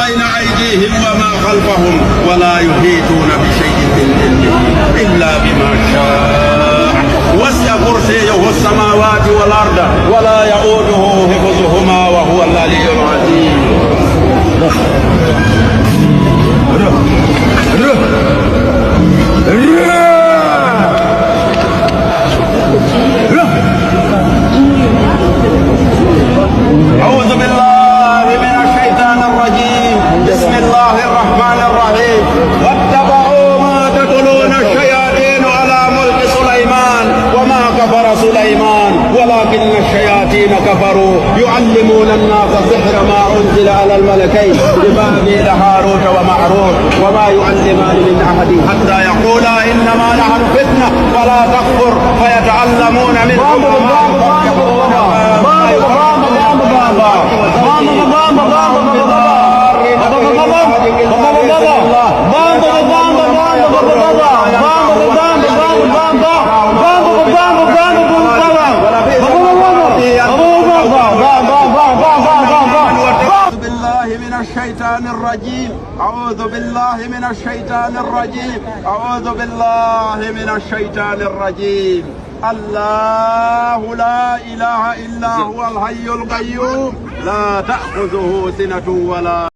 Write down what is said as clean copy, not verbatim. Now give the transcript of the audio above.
بين أيديهم وما خلفهم ولا يحيطون بشيء من علمه إلا بما شاء وسع كرسيه السماوات والأرض ولا يؤوده حفظهما وهو العلي العظيم. أعوذ بالله من الشيطان الرجيم. بسم الله الرحمن الرحيم. واتبعوا ما تتلون الشياطين على ملك سليمان وما كفر سليمان ولكن الشياطين كفروا يعلمون الناس السحر ما أنزل على الملكين ببابل هاروت وماروت وما يعلمان من أحد حتى يقولا إنما نحن فتنة فلا تكفر فيتعلمون منهم ما يفرقون الشيطان الرجيم. أعوذ بالله من الشيطان الرجيم. أعوذ بالله من الشيطان الرجيم. الله لا إله إلا هو الحي القيوم لا تأخذه سنة ولا